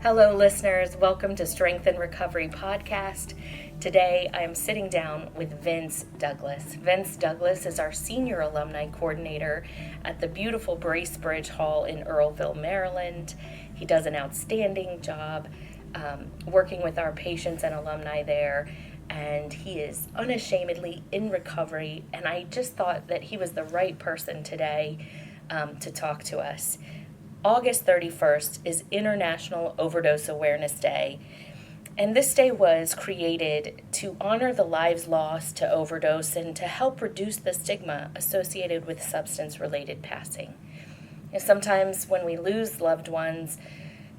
Hello, listeners. Welcome to Strength and Recovery Podcast. Today, I am sitting down with Vince Douglas. Vince Douglas is our Senior Alumni Coordinator at the beautiful Bracebridge Hall in Earlville, Maryland. He does an outstanding job working with our patients and alumni there, and he is unashamedly in recovery, and I just thought that he was the right person today to talk to us. August 31st is International Overdose Awareness Day, and this day was created to honor the lives lost to overdose and to help reduce the stigma associated with substance-related passing. Sometimes when we lose loved ones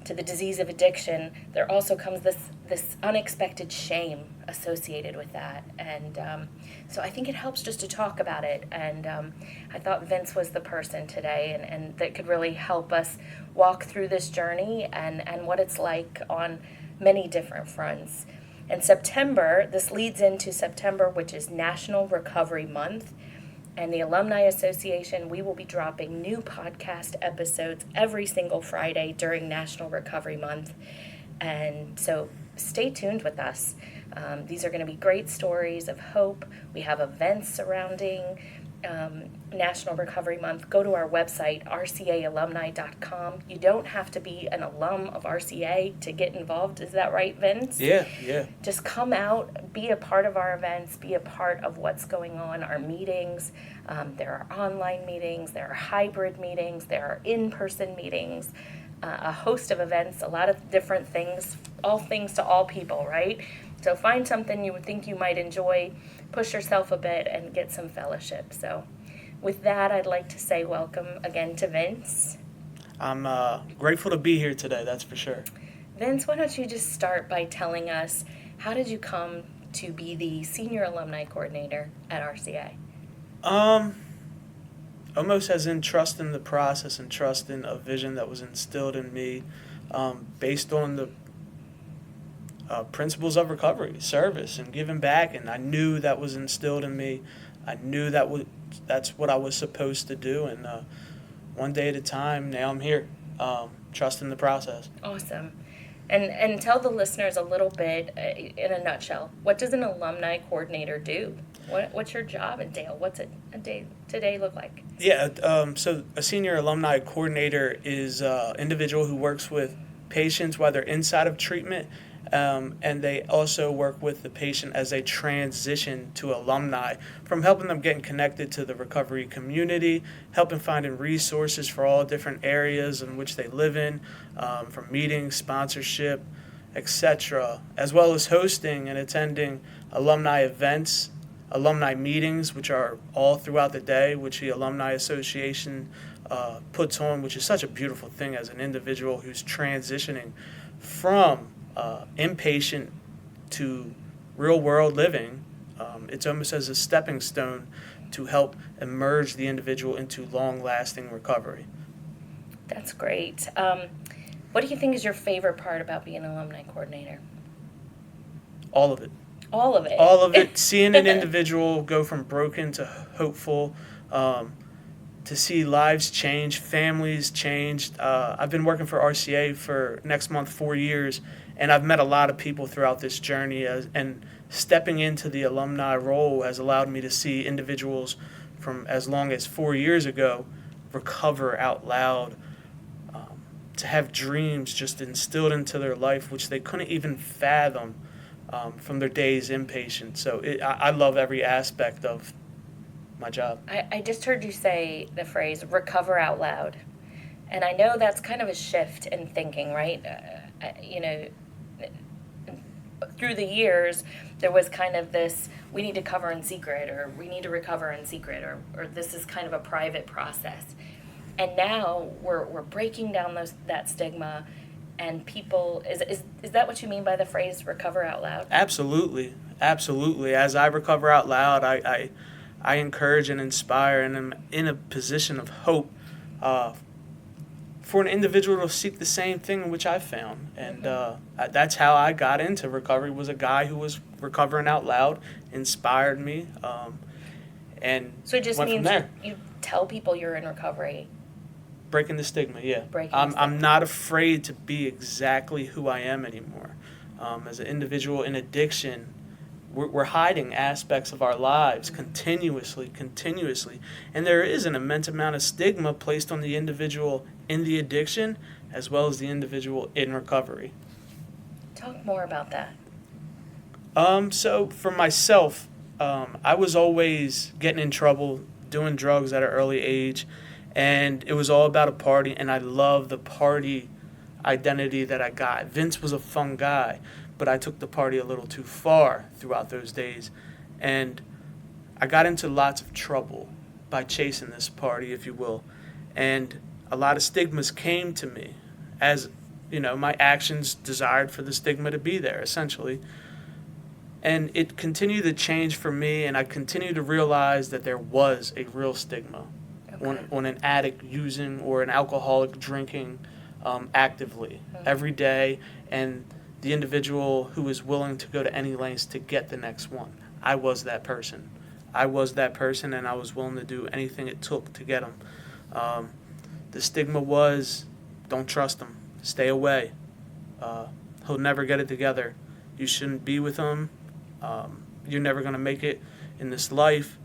to the disease of addiction, there also comes this unexpected shame associated with that. And so I think it helps just to talk about it. And I thought Vince was the person today and that could really help us walk through this journey and what it's like on many different fronts. And September, this leads into September, which is National Recovery Month. And the Alumni Association, we will be dropping new podcast episodes every single Friday during National Recovery Month. And so stay tuned with us. These are going to be great stories of hope. We have events surrounding National Recovery Month. Go to our website, rcaalumni.com. You don't have to be an alum of RCA to get involved. Is that right, Vince? Yeah. Just come out, be a part of our events, be a part of what's going on, our meetings. There are online meetings, there are hybrid meetings, there are in-person meetings, a host of events, a lot of different things, all things to all people, right? So find something you would think you might enjoy, push yourself a bit, and get some fellowship. So with that, I'd like to say welcome again to Vince. I'm grateful to be here today, that's for sure. Vince, why don't you just start by telling us, how did you come to be the Senior Alumni Coordinator at RCA? Almost as in trust in the process and trust in a vision that was instilled in me based on the principles of recovery, service, and giving back. And I knew that was instilled in me. I knew that's what I was supposed to do. And one day at a time, now I'm here, trusting the process. Awesome. And tell the listeners a little bit, in a nutshell, what does an alumni coordinator do? What's your job entail? What's a day today look like? Yeah, so a senior alumni coordinator is an individual who works with patients while they're inside of treatment, and they also work with the patient as they transition to alumni, from helping them getting connected to the recovery community, helping finding resources for all different areas in which they live in, from meetings, sponsorship, etc., as well as hosting and attending alumni events, alumni meetings, which are all throughout the day, which the Alumni Association puts on, which is such a beautiful thing as an individual who's transitioning from inpatient to real-world living. It's almost as a stepping stone to help emerge the individual into long-lasting recovery. That's great. What do you think is your favorite part about being an alumni coordinator? All of it. All of it. All of it. Seeing an individual go from broken to hopeful, to see lives change, families changed. I've been working for RCA for next month 4 years, and I've met a lot of people throughout this journey. And stepping into the alumni role has allowed me to see individuals from as long as 4 years ago recover out loud, to have dreams just instilled into their life, which they couldn't even fathom from their days inpatient. So I love every aspect of my job. I just heard you say the phrase recover out loud, and I know that's kind of a shift in thinking, right? Through the years there was kind of this, we need to cover in secret, or we need to recover in secret, or this is kind of a private process, and now we're breaking down that stigma. And people, is that what you mean by the phrase recover out loud? Absolutely. As I recover out loud, I encourage and inspire, and am in a position of hope for an individual to seek the same thing in which I found. And that's how I got into recovery, was a guy who was recovering out loud, inspired me, and so it just went means from there. you tell people you're in recovery. Breaking the stigma, yeah. Breaking the I'm stigma. not afraid to be exactly who I am anymore. As an individual in addiction, we're hiding aspects of our lives continuously, and there is an immense amount of stigma placed on the individual in the addiction as well as the individual in recovery. Talk more about that. So for myself, I was always getting in trouble, doing drugs at an early age, and it was all about a party, and I love the party identity that I got. Vince was a fun guy, but I took the party a little too far throughout those days, and I got into lots of trouble by chasing this party, if you will, and a lot of stigmas came to me as, my actions desired for the stigma to be there, essentially. And it continued to change for me, and I continued to realize that there was a real stigma on an addict using or an alcoholic drinking actively every day, and the individual who is willing to go to any lengths to get the next one. I was that person. And I was willing to do anything it took to get them. The stigma was, don't trust him, stay away. He'll never get it together. You shouldn't be with him. You're never going to make it in this life.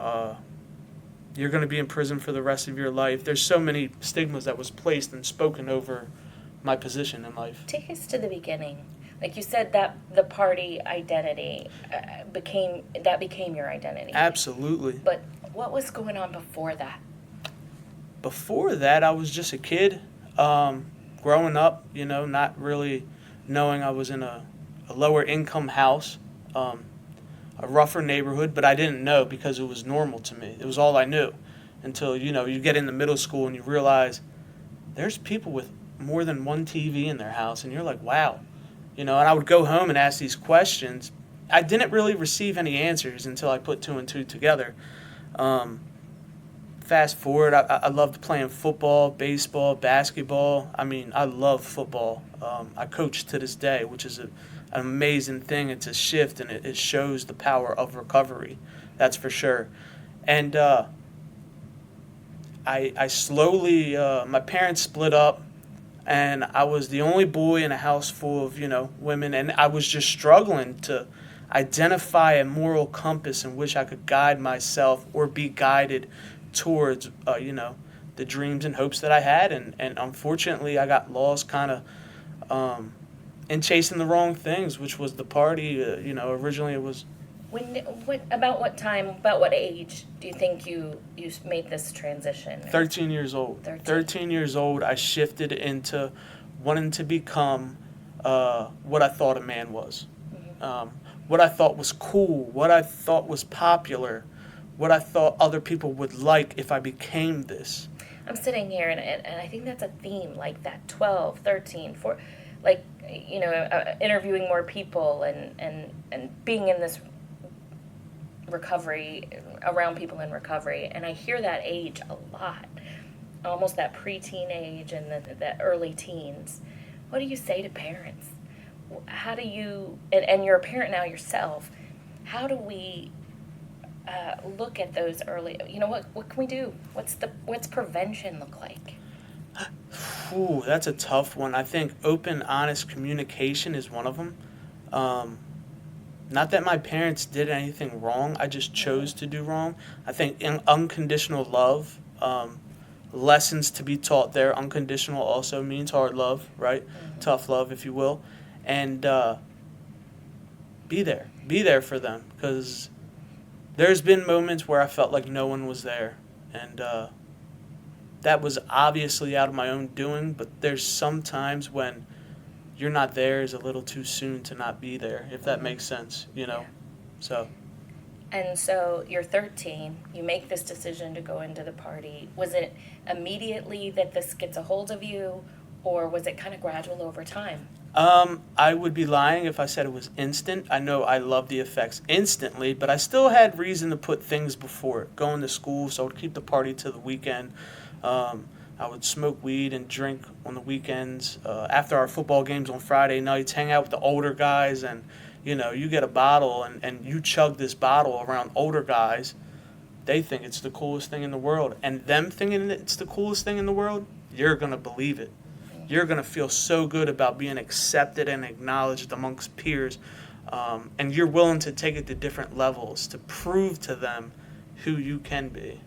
You're going to be in prison for the rest of your life. There's so many stigmas that was placed and spoken over my position in life. Take us to the beginning. Like you said, that the party identity became your identity. Absolutely. But what was going on before that? Before that, I was just a kid, growing up, not really knowing I was in a lower income house, a rougher neighborhood, but I didn't know because it was normal to me. It was all I knew until, you get into middle school and you realize there's people with more than one TV in their house, and you're like, wow. And I would go home and ask these questions. I didn't really receive any answers until I put two and two together. Fast forward, I loved playing football, baseball, basketball. I love football. I coach to this day, which is an amazing thing. It's a shift, and it shows the power of recovery. That's for sure. And I slowly, my parents split up, and I was the only boy in a house full of, women, and I was just struggling to identify a moral compass in which I could guide myself or be guided towards, the dreams and hopes that I had. And unfortunately, I got lost kind of in chasing the wrong things, which was the party. Originally it was... About what age do you think you made this transition? 13 years old. 13 years old, I shifted into wanting to become what I thought a man was. Mm-hmm. What I thought was cool, what I thought was popular, what I thought other people would like if I became this. I'm sitting here, and I think that's a theme, like that 12, 13, 4, like, interviewing more people and being in this recovery, around people in recovery, and I hear that age a lot, almost that preteen age and the early teens. What do you say to parents? How do you, and you're a parent now yourself, how do we look at those early, what can we do? What's prevention look like? Ooh, that's a tough one. I think open, honest communication is one of them. Not that my parents did anything wrong, I just chose to do wrong. I think unconditional love, lessons to be taught there. Unconditional also means hard love, right? Mm-hmm. Tough love, if you will. And be there for them, because there's been moments where I felt like no one was there, and that was obviously out of my own doing, but there's some times when you're not there is a little too soon to not be there, if that makes sense, Yeah. So. And so you're 13, you make this decision to go into the party. Was it immediately that this gets a hold of you, or was it kind of gradual over time? I would be lying if I said it was instant. I know I love the effects instantly, but I still had reason to put things before it. Going to school, so I would keep the party to the weekend. I would smoke weed and drink on the weekends. After our football games on Friday nights, hang out with the older guys, and you get a bottle and you chug this bottle around older guys. they think it's the coolest thing in the world. And them thinking it's the coolest thing in the world, you're going to believe it. You're going to feel so good about being accepted and acknowledged amongst peers. And you're willing to take it to different levels to prove to them who you can be.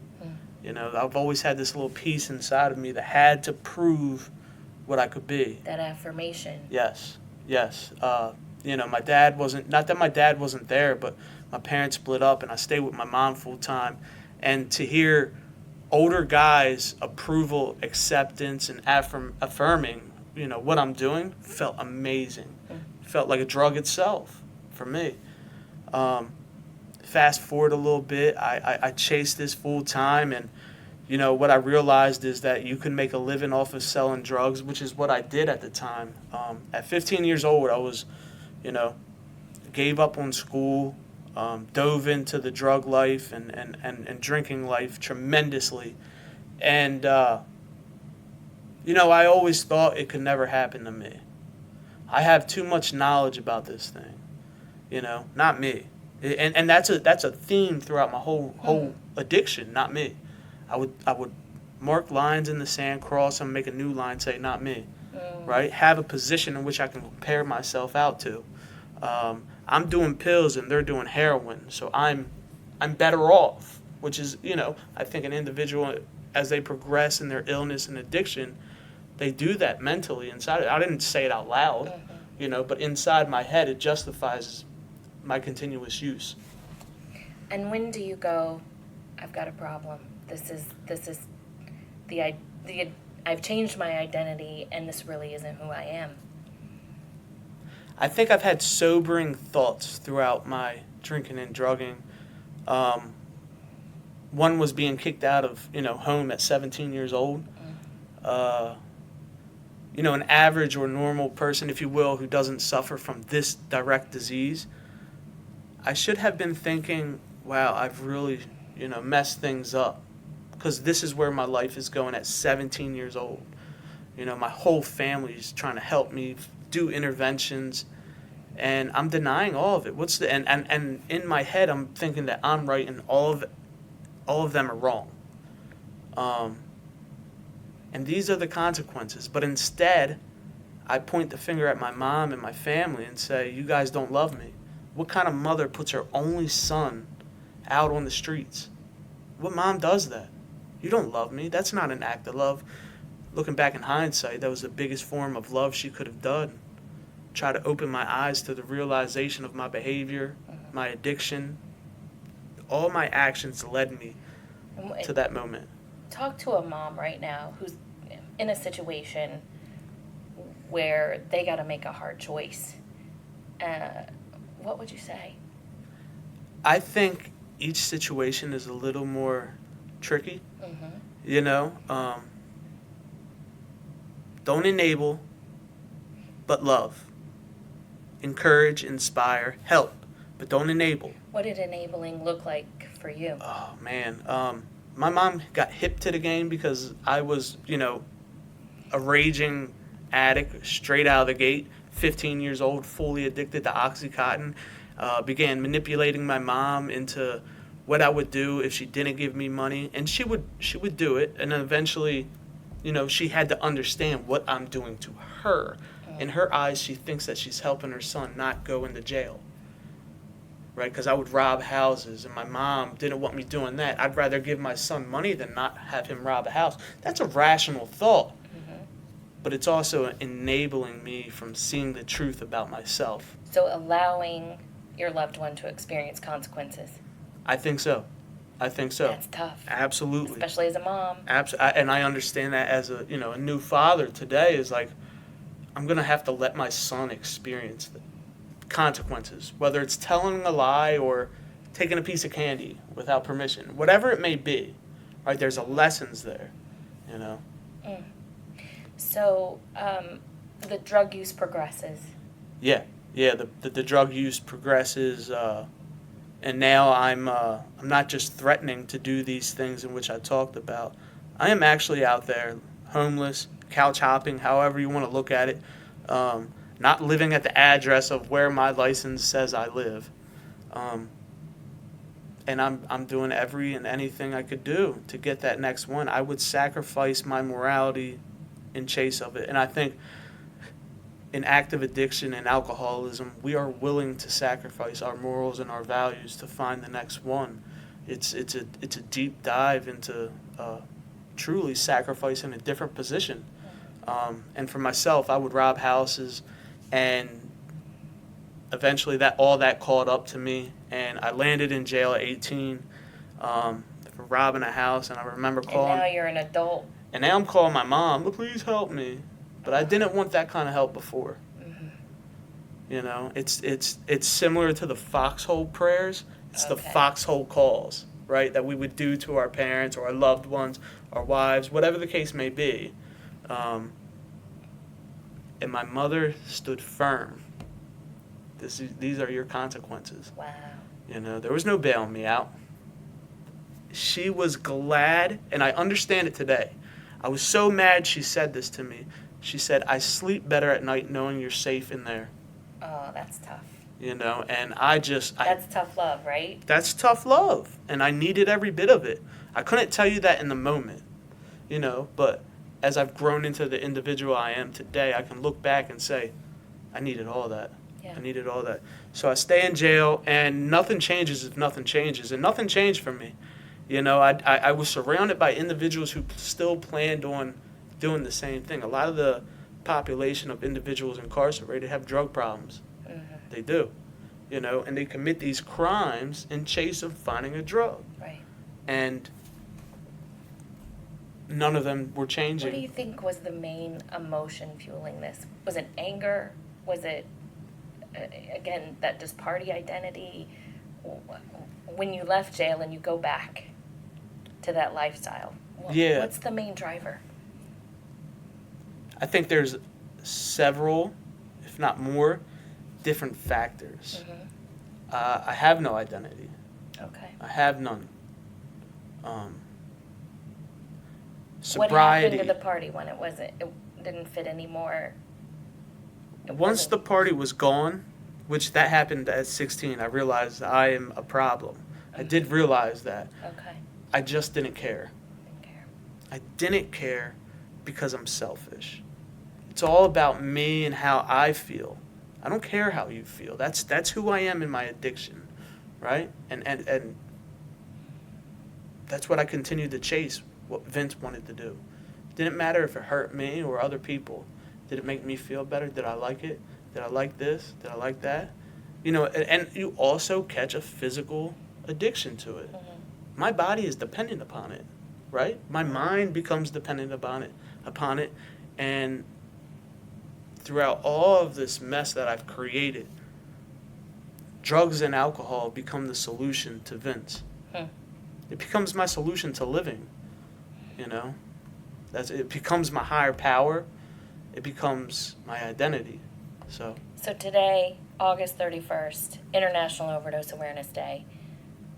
You know, I've always had this little piece inside of me that had to prove what I could be. That affirmation. Yes. You know, my dad wasn't, not that my dad wasn't there, but my parents split up and I stayed with my mom full time. And to hear older guys' approval, acceptance, and affirming, you know, what I'm doing felt amazing. Felt like a drug itself for me. Fast forward a little bit, I chased this full time, and you know what I realized is that you can make a living off of selling drugs, which is what I did at the time. At 15 years old, I was, you know, gave up on school, dove into the drug life and drinking life tremendously, and you know, I always thought it could never happen to me. I have too much knowledge about this thing, you know, not me. And that's a theme throughout my whole addiction, not me. I would mark lines in the sand, cross them, make a new line, say not me, right? Have a position in which I can compare myself out to. I'm doing pills and they're doing heroin, so I'm better off, which is, you know, I think an individual as they progress in their illness and addiction, they do that mentally inside. I didn't say it out loud, you know, but inside my head it justifies my continuous use. And when do you go, I've got a problem? This is the I've changed my identity and this really isn't who I am. I think I've had sobering thoughts throughout my drinking and drugging. One was being kicked out of, you know, home at 17 years old. You know, an average or normal person, if you will, who doesn't suffer from this direct disease, I should have been thinking, wow, I've really, you know, messed things up, because this is where my life is going at 17 years old. You know, my whole family is trying to help me do interventions, and I'm denying all of it. And in my head, I'm thinking that I'm right and all of them are wrong. And these are the consequences. But instead, I point the finger at my mom and my family and say, you guys don't love me. What kind of mother puts her only son out on the streets? What mom does that? You don't love me. That's not an act of love. Looking back in hindsight, that was the biggest form of love she could have done. Try to open my eyes to the realization of my behavior, my addiction. All my actions led me to that moment. Talk to a mom right now who's in a situation where they got to make a hard choice. What would you say? I think each situation is a little more tricky. You know, don't enable, but love. Encourage, inspire, help, but don't enable. What did enabling look like for you? Oh, man. My mom got hip to the game because I was, you know, a raging addict straight out of the gate, 15 years old, fully addicted to Oxycontin. Began manipulating my mom into what I would do if she didn't give me money, and she would do it, and then eventually, you know, she had to understand what I'm doing to her. In her eyes, she thinks that she's helping her son not go into jail, right? Because I would rob houses, and my mom didn't want me doing that. I'd rather give my son money than not have him rob a house. That's a rational thought, but it's also enabling me from seeing the truth about myself. So allowing your loved one to experience consequences. I think so. That's tough. Absolutely. Especially as a mom. And I understand that as a new father today is like, I'm going to have to let my son experience the consequences, whether it's telling a lie or taking a piece of candy without permission, whatever it may be, right? There's lessons there, you know? So the drug use progresses. Yeah, the drug use progresses, and now I'm not just threatening to do these things in which I talked about. I am actually out there, homeless, couch hopping, however you want to look at it, not living at the address of where my license says I live. and I'm doing every and anything I could do to get that next one. I would sacrifice my morality in chase of it. And I think in active addiction and alcoholism, we are willing to sacrifice our morals and our values to find the next one. It's a deep dive into truly sacrificing a different position. And for myself, I would rob houses, and eventually that caught up to me, and I landed in jail at 18 for robbing a house. And I remember calling. And now you're an adult. And now I'm calling my mom, please help me. But I didn't want that kind of help before. Mm-hmm. You know, it's similar to the foxhole prayers. It's the foxhole calls, right, that we would do to our parents or our loved ones, our wives, whatever the case may be. And my mother stood firm. These are your consequences. Wow. You know, there was no bailing me out. She was glad, and I understand it today. I was so mad she said this to me. She said, I sleep better at night knowing you're safe in there. Oh, that's tough. You know, and That's tough love, right? That's tough love, and I needed every bit of it. I couldn't tell you that in the moment, you know, but as I've grown into the individual I am today, I can look back and say, I needed all that. Yeah. I needed all that. So I stay in jail, and nothing changes if nothing changes, and nothing changed for me. You know, I was surrounded by individuals who still planned on doing the same thing. A lot of the population of individuals incarcerated have drug problems. Mm-hmm. They do, you know, and they commit these crimes in chase of finding a drug. Right. And none of them were changing. What do you think was the main emotion fueling this? Was it anger? Was it, again, that just party identity? When you left jail and you go back to that lifestyle, what's the main driver? I think there's several, if not more, different factors. Mm-hmm. I have no identity. Okay. I have none. Sobriety. What happened to the party when it didn't fit anymore? Once the party was gone, which that happened at 16, I realized I am a problem. I did realize that. Okay. I just didn't care. I didn't care because I'm selfish. It's all about me and how I feel. I don't care how you feel. That's who I am in my addiction, right? And that's what I continued to chase, what Vince wanted to do. Didn't matter if it hurt me or other people. Did it make me feel better? Did I like it? Did I like this? Did I like that? You know, and you also catch a physical addiction to it. Mm-hmm. My body is dependent upon it, right? My mind becomes dependent upon it, and throughout all of this mess that I've created, drugs and alcohol become the solution to Vince. It becomes my solution to living, you know? It becomes my higher power. It becomes my identity. So today, August 31st, International Overdose Awareness Day,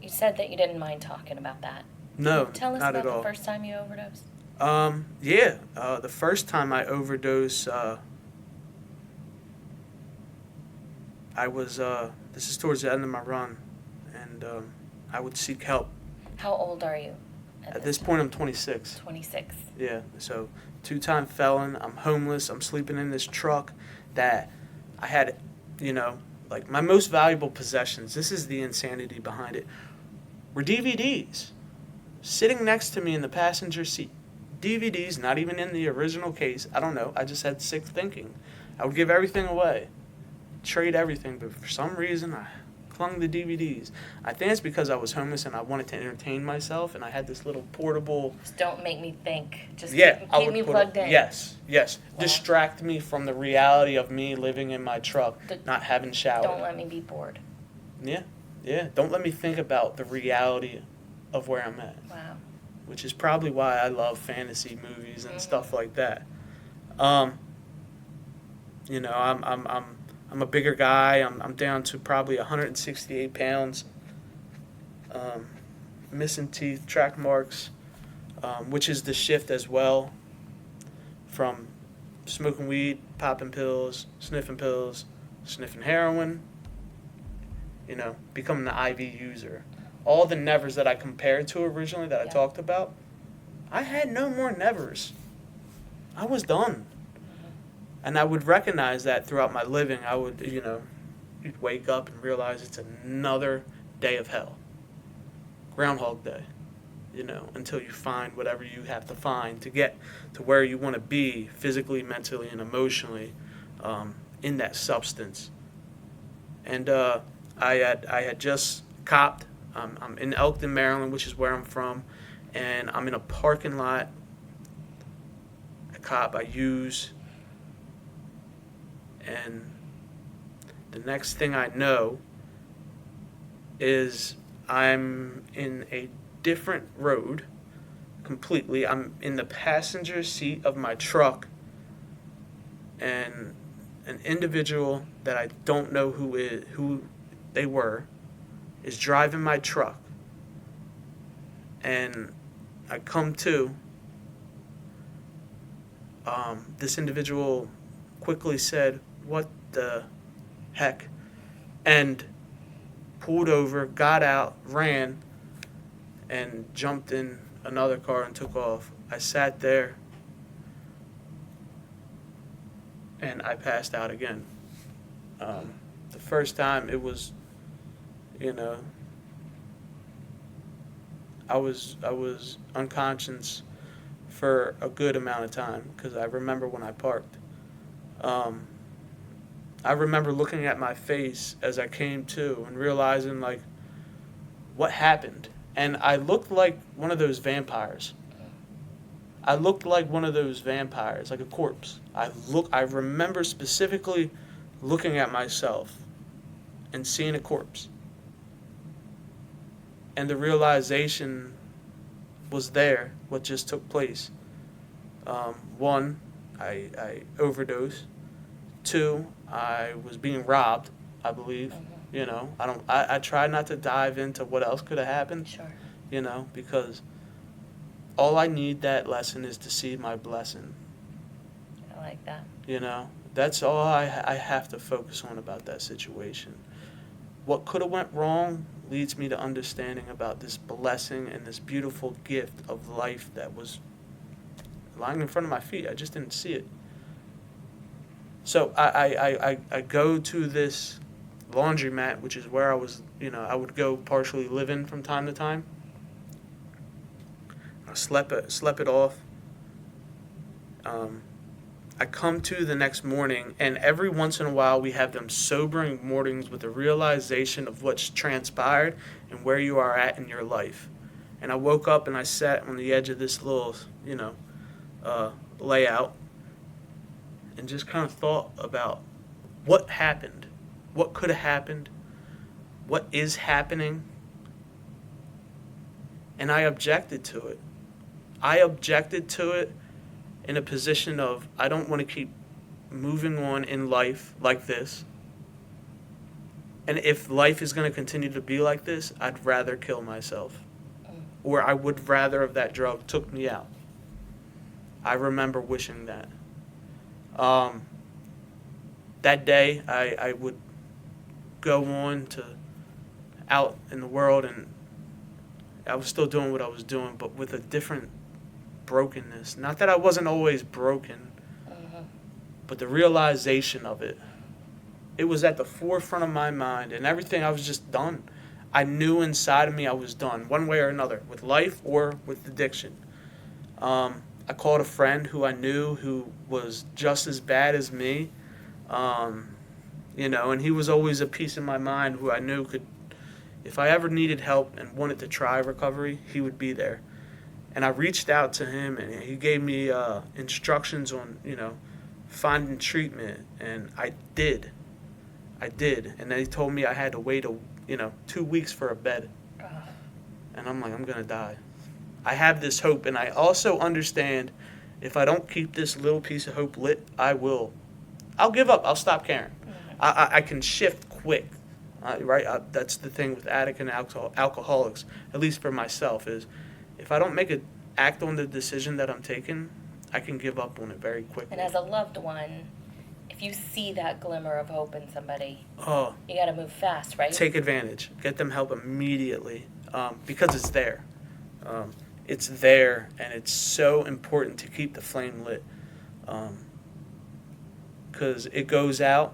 you said that you didn't mind talking about that. No, Tell us not about at all. The first time you overdosed. The first time I overdosed, I was, this is towards the end of my run, and I would seek help. How old are you? At this point, I'm 26. 26. Yeah, so 2-time felon, I'm homeless, I'm sleeping in this truck that I had, you know, like my most valuable possessions, this is the insanity behind it, were DVDs. Sitting next to me in the passenger seat. DVDs, not even in the original case. I don't know, I just had sick thinking. I would give everything away, trade everything, but for some reason I clung to DVDs. I think it's because I was homeless and I wanted to entertain myself, and I had this little portable... Just don't make me think. Just keep me plugged in. Yes. Wow. Distract me from the reality of me living in my truck, not having showered. Don't let me be bored. Yeah. Don't let me think about the reality of where I'm at. Wow. Which is probably why I love fantasy movies and stuff like that. You know, I'm a bigger guy. I'm down to probably 168 pounds. Missing teeth, track marks, which is the shift as well from smoking weed, popping pills, sniffing heroin, you know, becoming the IV user. all the nevers that I compared to originally that I Yeah. talked about, I had no more nevers. I was done. And I would recognize that throughout my living. I would, you'd wake up and realize it's another day of hell. Groundhog Day, until you find whatever you have to find to get to where you want to be physically, mentally, and emotionally in that substance. And I had just copped. I'm in Elkton, Maryland, which is where I'm from, and I'm in a parking lot. A cop I use, and the next thing I know is I'm in a different road completely. I'm in the passenger seat of my truck, and an individual that I don't know who they were is driving my truck. And I come to, this individual quickly said, "What the heck?" and pulled over, got out, ran, and jumped in another car and took off. I sat there and I passed out again. The first time it was, I was unconscious for a good amount of time because I remember when I parked. I remember looking at my face as I came to and realizing, like, what happened. And I looked like one of those vampires. Like a corpse. I remember specifically looking at myself and seeing a corpse. And the realization was there, what just took place. One, I overdosed. Two, I was being robbed, I believe. I try not to dive into what else could have happened. Sure. Because all I need that lesson is to see my blessing. I like that. That's all I have to focus on about that situation. What could have went wrong leads me to understanding about this blessing and this beautiful gift of life that was lying in front of my feet. I just didn't see it. So I go to this laundromat, which is where I was, I would go partially live in from time to time. I slept it off. I come to the next morning, and every once in a while we have them sobering mornings with the realization of what's transpired and where you are at in your life. And I woke up and I sat on the edge of this little, layout and just kind of thought about what happened, what could have happened, what is happening. And I objected to it. In a position of, I don't want to keep moving on in life like this. And if life is going to continue to be like this, I'd rather kill myself. Or I would rather if that drug took me out. I remember wishing that. That day, I would go on to out in the world, and I was still doing what I was doing, but with a different brokenness. Not that I wasn't always broken, but the realization of it. It was at the forefront of my mind, and everything, I was just done. I knew inside of me I was done, one way or another, with life or with addiction. I called a friend who I knew who was just as bad as me, and he was always a piece of my mind who I knew could, if I ever needed help and wanted to try recovery, he would be there. And I reached out to him, and he gave me instructions on, finding treatment, and I did. And then he told me I had to wait 2 weeks for a bed. And I'm like, I'm going to die. I have this hope, and I also understand if I don't keep this little piece of hope lit, I'll give up. I'll stop caring. I can shift quick, right? That's the thing with addict and alcoholics, at least for myself, is if I don't act on the decision that I'm taking, I can give up on it very quickly. And as a loved one, if you see that glimmer of hope in somebody, you got to move fast, right? Take advantage. Get them help immediately. because it's there. It's there, and it's so important to keep the flame lit, because it goes out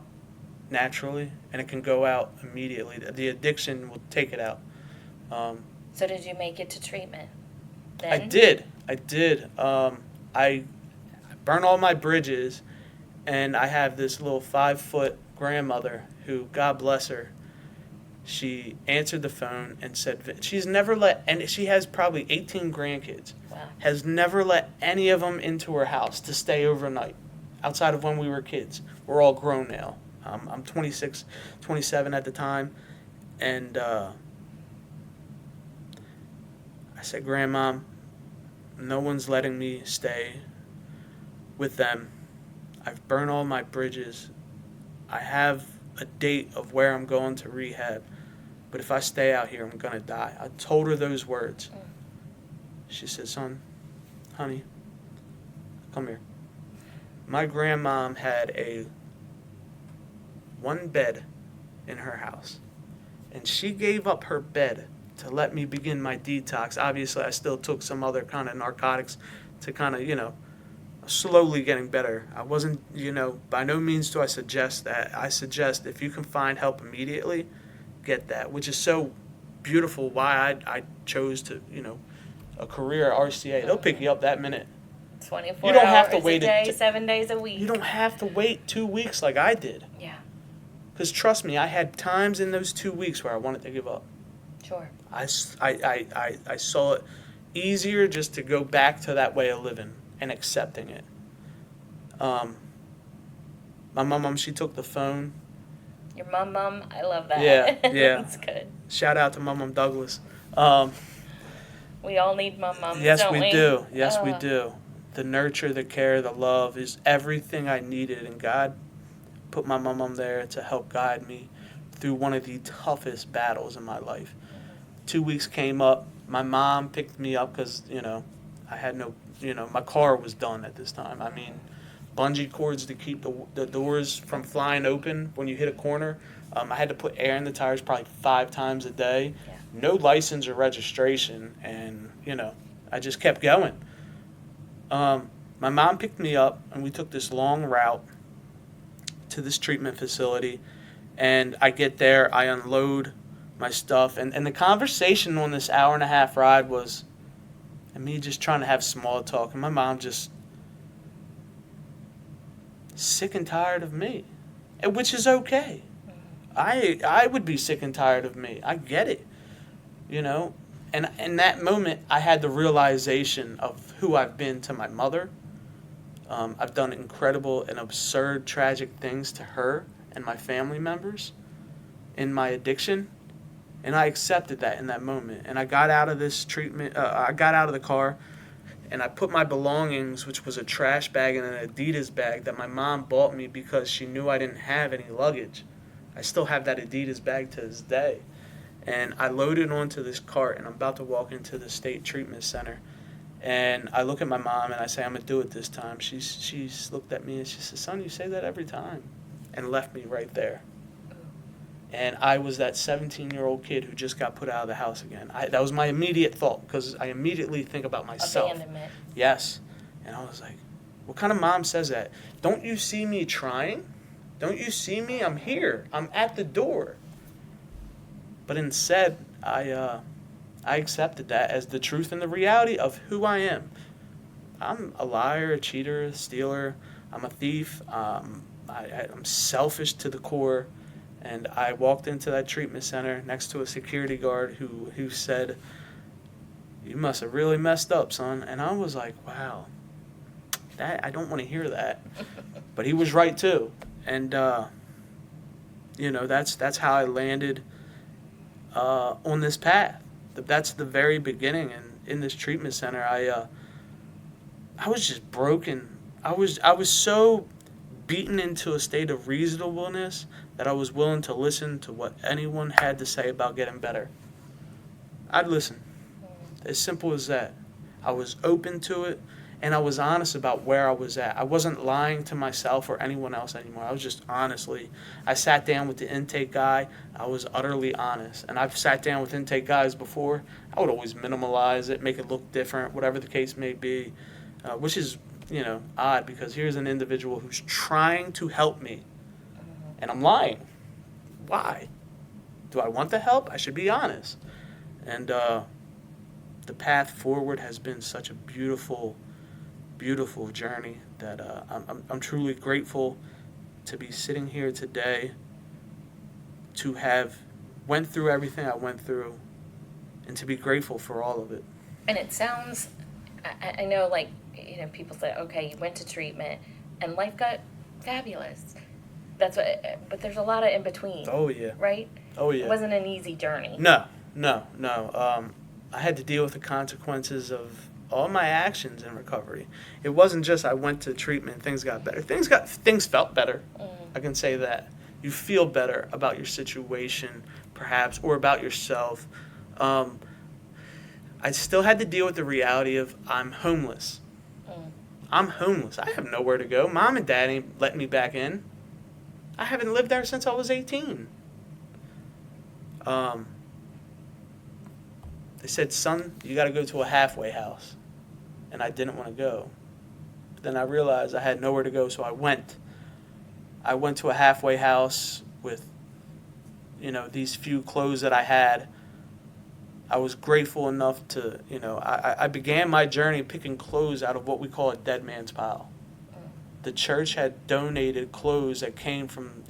naturally, and it can go out immediately. The addiction will take it out. So did you make it to treatment then? I did. I burned all my bridges, and I have this little 5-foot grandmother who, God bless her, she answered the phone and said she's never let, and she has probably 18 grandkids. Wow. Has never let any of them into her house to stay overnight outside of when we were kids. We're all grown now. I'm 26, 27 at the time, and I said, Grandma, no one's letting me stay with them. I've burned all my bridges. I have a date of where I'm going to rehab, but if I stay out here, I'm going to die. I told her those words. She said, son, honey, come here. My grandmom had one bed in her house, and she gave up her bed to let me begin my detox. Obviously, I still took some other kind of narcotics to kind of, slowly getting better. I wasn't, by no means do I suggest that. I suggest if you can find help immediately, get that, which is so beautiful why I chose to, a career at RCA. They'll pick you up that minute. 24 you don't hours have to wait a day, 7 days a week. You don't have to wait 2 weeks like I did. Yeah. Because trust me, I had times in those 2 weeks where I wanted to give up. Sure. I saw it easier just to go back to that way of living and accepting it. My mom, she took the phone. Your mom, I love that. Yeah. That's good. Shout out to Mom Douglas. We all need moms, yes, don't we? Do. Yes, we do. The nurture, the care, the love is everything I needed, and God put my mom there to help guide me through one of the toughest battles in my life. 2 weeks came up. My mom picked me up because, I had no, my car was done at this time. I mean, bungee cords to keep the doors from flying open when you hit a corner. I had to put air in the tires probably 5 times a day. Yeah. No license or registration, and, I just kept going. My mom picked me up, and we took this long route to this treatment facility, and I get there, I unload my stuff, and the conversation on this 1.5-hour ride was me just trying to have small talk, and my mom just sick and tired of me, which is okay. I would be sick and tired of me. I get it, and in that moment I had the realization of who I've been to my mother. I've done incredible and absurd, tragic things to her and my family members in my addiction. And I accepted that in that moment. And I got out of this treatment, I got out of the car, and I put my belongings, which was a trash bag and an Adidas bag that my mom bought me because she knew I didn't have any luggage. I still have that Adidas bag to this day. And I loaded onto this cart, and I'm about to walk into the state treatment center. And I look at my mom, and I say, I'm going to do it this time. She's looked at me, and she says, son, you say that every time. And left me right there. And I was that 17-year-old kid who just got put out of the house again. That was my immediate thought, because I immediately think about myself. Abandonment. Yes. And I was like, what kind of mom says that? Don't you see me trying? Don't you see me? I'm here. I'm at the door. But instead, I accepted that as the truth and the reality of who I am. I'm a liar, a cheater, a stealer. I'm a thief. I'm selfish to the core. And I walked into that treatment center next to a security guard who said, you must have really messed up, son. And I was like, wow, I don't want to hear that. But he was right, too. And, that's how I landed on this path. That's the very beginning. And in this treatment center, I was just broken. I was so beaten into a state of reasonableness that I was willing to listen to what anyone had to say about getting better. I'd listen. As simple as that. I was open to it, And I was honest about where I was at. I wasn't lying to myself or anyone else anymore. I was just I sat down with the intake guy. I was utterly honest. And I've sat down with intake guys before. I would always minimalize it, make it look different, whatever the case may be, which is, odd, because here's an individual who's trying to help me, and I'm lying. Why? Do I want the help? I should be honest. And the path forward has been such a beautiful journey that I'm truly grateful to be sitting here today, to have went through everything I went through, and to be grateful for all of it. And it sounds, I know, like, people say, okay, you went to treatment and life got fabulous. That's what, but there's a lot of in between. Oh, yeah. Right? Oh, yeah. It wasn't an easy journey. No. I had to deal with the consequences of all my actions in recovery. It wasn't just I went to treatment, things got better. Things felt better. I can say that. You feel better about your situation, perhaps, or about yourself. I still had to deal with the reality of I'm homeless. I'm homeless. I have nowhere to go. Mom and Dad ain't letting me back in. I haven't lived there since I was 18. They said, son, you got to go to a halfway house. And I didn't want to go. But then I realized I had nowhere to go, so I went. I went to a halfway house with, these few clothes that I had. I was grateful enough to, I began my journey picking clothes out of what we call a dead man's pile. The church had donated clothes that came from,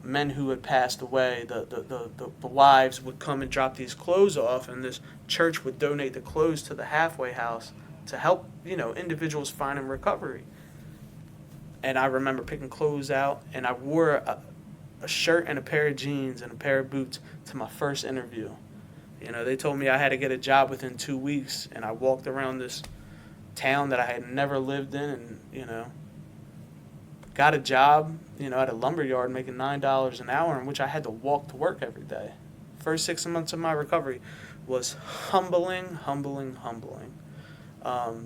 men who had passed away. The wives would come and drop these clothes off, and this church would donate the clothes to the halfway house to help, individuals find in recovery. And I remember picking clothes out, and I wore a shirt and a pair of jeans and a pair of boots to my first interview. They told me I had to get a job within 2 weeks, and I walked around this town that I had never lived in, and, got a job, at a lumber yard making $9 an hour, in which I had to walk to work every day. First 6 months of my recovery was humbling.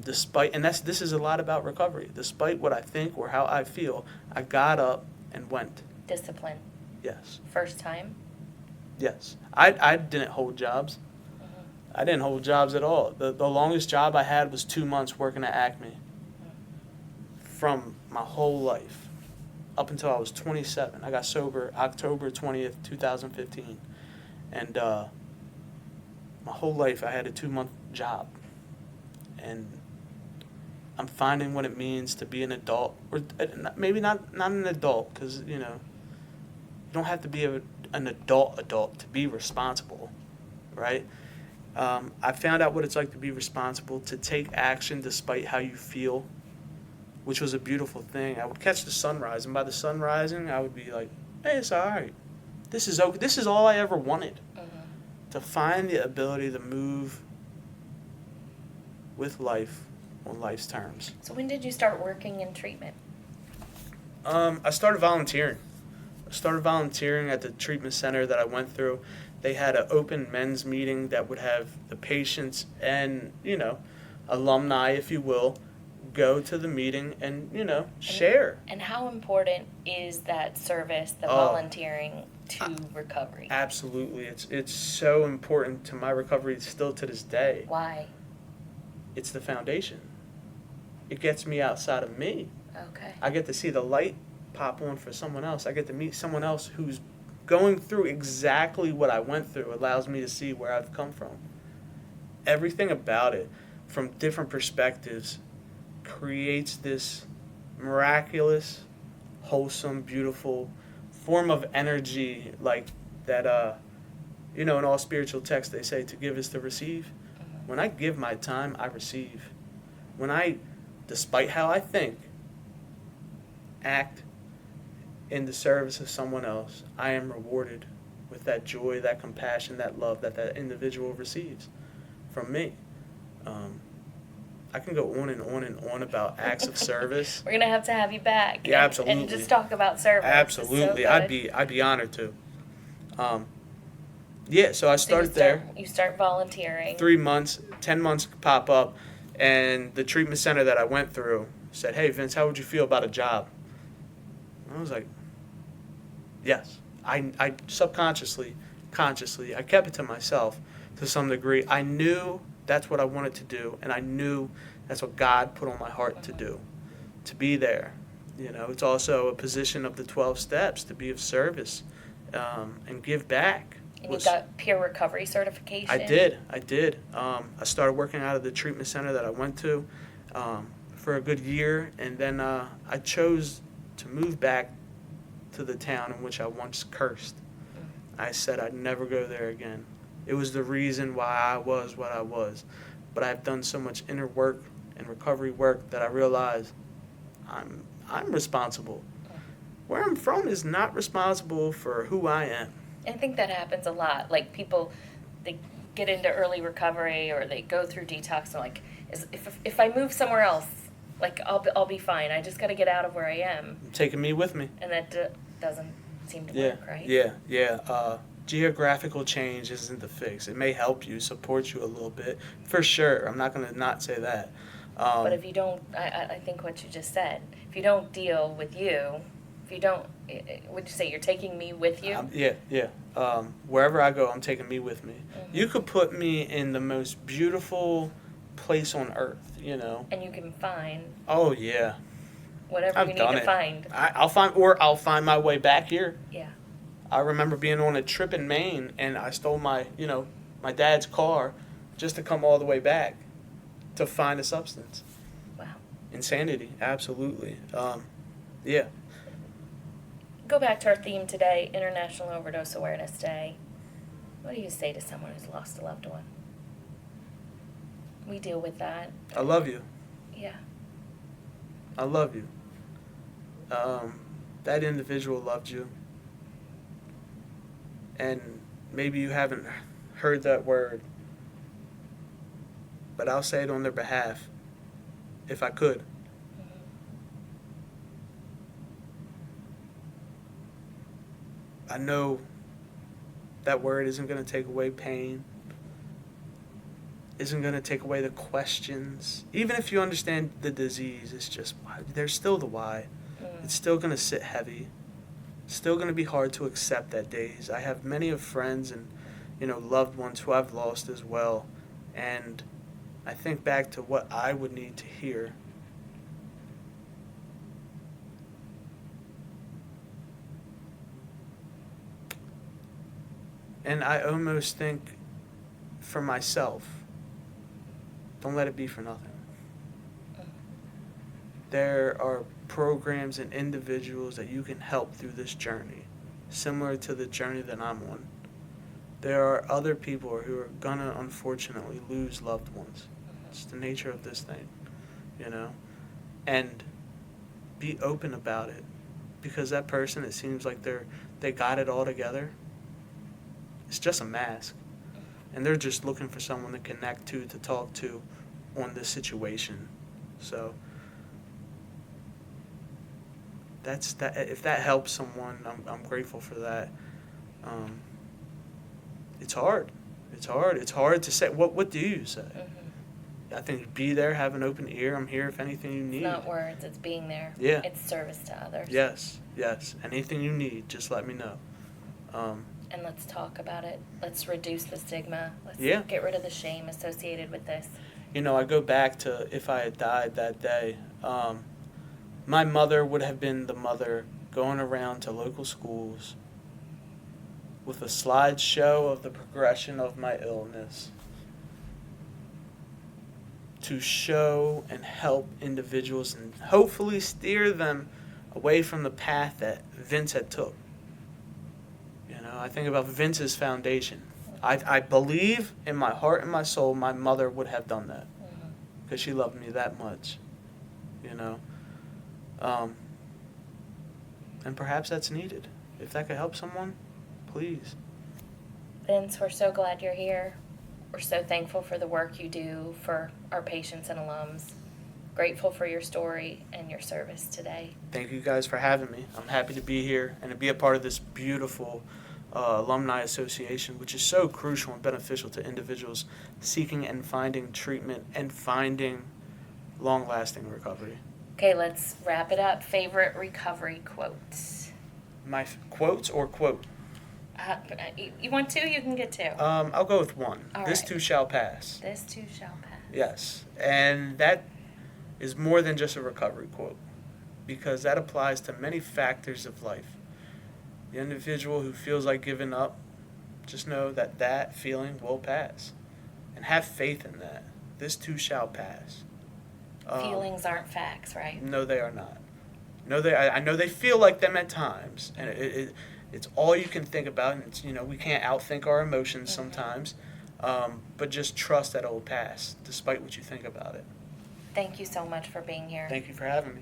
This is a lot about recovery. Despite what I think or how I feel, I got up and went. Discipline. Yes. First time? Yes. I didn't hold jobs. I didn't hold jobs at all. The longest job I had was 2 months working at Acme. From my whole life, up until I was 27. I got sober October 20th, 2015. And my whole life I had a 2-month job. And I'm finding what it means to be an adult. Or maybe not an adult, because, you don't have to be an adult to be responsible, right? I found out what it's like to be responsible, to take action despite how you feel, which was a beautiful thing. I would catch the sunrise, and by the sun rising, I would be like, hey, it's all right. This is all I ever wanted, to find the ability to move with life on life's terms. So when did you start working in treatment? I started volunteering. At the treatment center that I went through. They had an open men's meeting that would have the patients and, alumni, if you will, go to the meeting and, share. And how important is that service, the volunteering, to recovery? Absolutely. It's so important to my recovery still to this day. Why? It's the foundation. It gets me outside of me. Okay. I get to see the light pop on for someone else. I get to meet someone else who's going through exactly what I went through. Allows me to see where I've come from. Everything about it, from different perspectives, creates this miraculous, wholesome, beautiful form of energy, like that, in all spiritual texts they say to give is to receive. When I give my time, I receive. When I, despite how I think, act in the service of someone else, I am rewarded with that joy, that compassion, that love that individual receives from me. I can go on and on and on about acts of service. We're gonna have to have you back. Yeah, absolutely. And just talk about service. Absolutely, So I'd be honored to. So I started there. You start volunteering. 3 months, 10 months pop up, And the treatment center that I went through said, "Hey, Vince, how would you feel about a job?" And I was like, yes. I subconsciously, consciously, I kept it to myself to some degree. I knew that's what I wanted to do, and I knew that's what God put on my heart to do, to be there. You know, it's also a position of the 12 steps to be of service and give back. And you got peer recovery certification? I did. I started working out of the treatment center that I went to for a good year, and then I chose to move back to the town in which I once cursed. I said I'd never go there again. It was the reason why I was what I was. But I've done so much inner work and recovery work that I realized I'm responsible. Where I'm from is not responsible for who I am. I think that happens a lot. Like people, they get into early recovery or they go through detox and like, if I move somewhere else, like I'll be fine. I just got to get out of where I am. Taking me with me. And that doesn't seem to work, right? Yeah. Geographical change isn't the fix. It may help you, support you a little bit, for sure. I'm not going to not say that. But if you don't, I think what you just said, if you don't deal with you, if you don't, would you say you're taking me with you? Yeah. Wherever I go, I'm taking me with me. Mm-hmm. You could put me in the most beautiful place on earth, you know. And you can find. Oh yeah. Whatever you need to find. I'll find my way back here. Yeah. I remember being on a trip in Maine, and I stole my dad's car just to come all the way back to find a substance. Wow. Insanity, absolutely. Yeah. Go back to our theme today, International Overdose Awareness Day. What do you say to someone who's lost a loved one? We deal with that. I love you. Yeah. I love you. That individual loved you. And maybe you haven't heard that word, but I'll say it on their behalf, if I could. Mm-hmm. I know that word isn't going to take away pain, isn't going to take away the questions. Even if you understand the disease, it's just, there's still the why. It's still going to sit heavy. Still going to be hard to accept at days. I have many of friends and loved ones who I've lost as well, and I think back to what I would need to hear. And I almost think for myself, don't let it be for nothing. There are programs and individuals that you can help through this journey, similar to the journey that I'm on. There are other people who are gonna unfortunately lose loved ones. It's the nature of this thing, and be open about it, because that person, it seems like they got it all together. It's just a mask, and they're just looking for someone to connect to talk to on this situation. So that's that. If that helps someone, I'm grateful for that. It's hard. It's hard to say. What do you say? Mm-hmm. I think be there, have an open ear. I'm here if anything you need. It's not words. It's being there. Yeah. It's service to others. Yes. Anything you need, just let me know. And let's talk about it. Let's reduce the stigma. Let's get rid of the shame associated with this. I go back to if I had died that day. My mother would have been the mother going around to local schools with a slideshow of the progression of my illness to show and help individuals and hopefully steer them away from the path that Vince had took. I think about Vince's foundation. I believe in my heart and my soul my mother would have done that because she loved me that much. And perhaps that's needed. If that could help someone, please. Vince, we're so glad you're here. We're so thankful for the work you do for our patients and alums. Grateful for your story and your service today. Thank you guys for having me. I'm happy to be here and to be a part of this beautiful Alumni Association, which is so crucial and beneficial to individuals seeking and finding treatment and finding long-lasting recovery. Okay, let's wrap it up. Favorite recovery quotes? My quotes or quote? You want two? You can get two. I'll go with one. All This right. too shall pass. This too shall pass. Yes, and that is more than just a recovery quote, because that applies to many factors of life. The individual who feels like giving up, just know that that feeling will pass, and have faith in that. This too shall pass. Feelings aren't facts, right? No, they are not. No, I know they feel like them at times, and it's all you can think about. And it's, we can't outthink our emotions sometimes, but just trust that it will pass, despite what you think about it. Thank you so much for being here. Thank you for having me.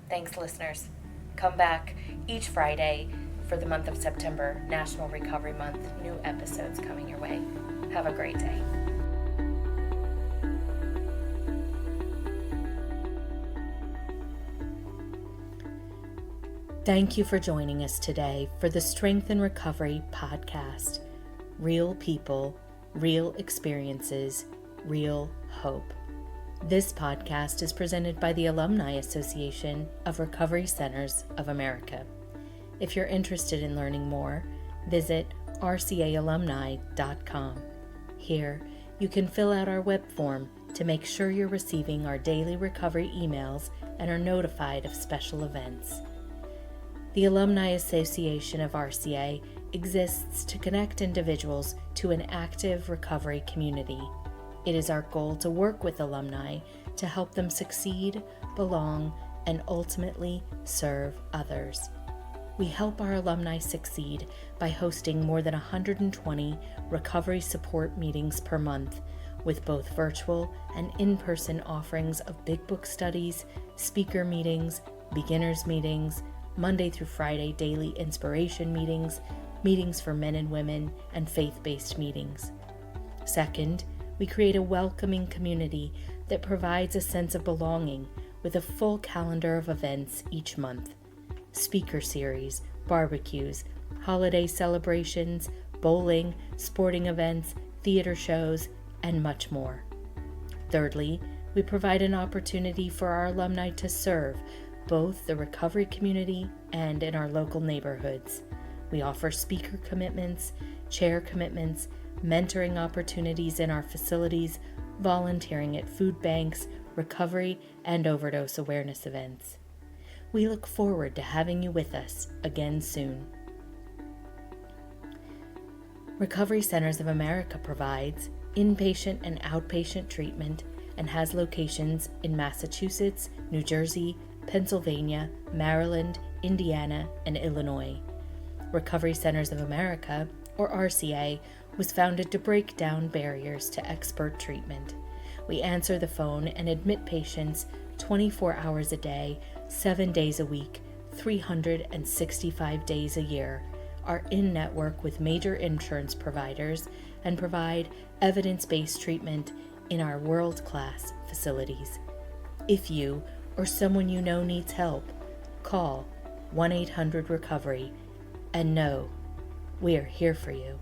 Thanks, listeners. Come back each Friday for the month of September, National Recovery Month. New episodes coming your way. Have a great day. Thank you for joining us today for the Strength and Recovery podcast. Real people, real experiences, real hope. This podcast is presented by the Alumni Association of Recovery Centers of America. If you're interested in learning more, visit rcaalumni.com. Here, you can fill out our web form to make sure you're receiving our daily recovery emails and are notified of special events. The Alumni Association of RCA exists to connect individuals to an active recovery community. It is our goal to work with alumni to help them succeed, belong, and ultimately serve others. We help our alumni succeed by hosting more than 120 recovery support meetings per month, with both virtual and in-person offerings of big book studies, speaker meetings, beginners meetings, Monday through Friday daily inspiration meetings, meetings for men and women, and faith-based meetings. Second, we create a welcoming community that provides a sense of belonging with a full calendar of events each month. Speaker series, barbecues, holiday celebrations, bowling, sporting events, theater shows, and much more. Thirdly, we provide an opportunity for our alumni to serve both the recovery community and in our local neighborhoods. We offer speaker commitments, chair commitments, mentoring opportunities in our facilities, volunteering at food banks, recovery, and overdose awareness events. We look forward to having you with us again soon. Recovery Centers of America provides inpatient and outpatient treatment and has locations in Massachusetts, New Jersey, Pennsylvania, Maryland, Indiana, and Illinois. Recovery Centers of America, or RCA, was founded to break down barriers to expert treatment. We answer the phone and admit patients 24 hours a day, 7 days a week, 365 days a year, are in network with major insurance providers, and provide evidence-based treatment in our world-class facilities. If you or someone you know needs help, call 1-800-RECOVERY and know we are here for you.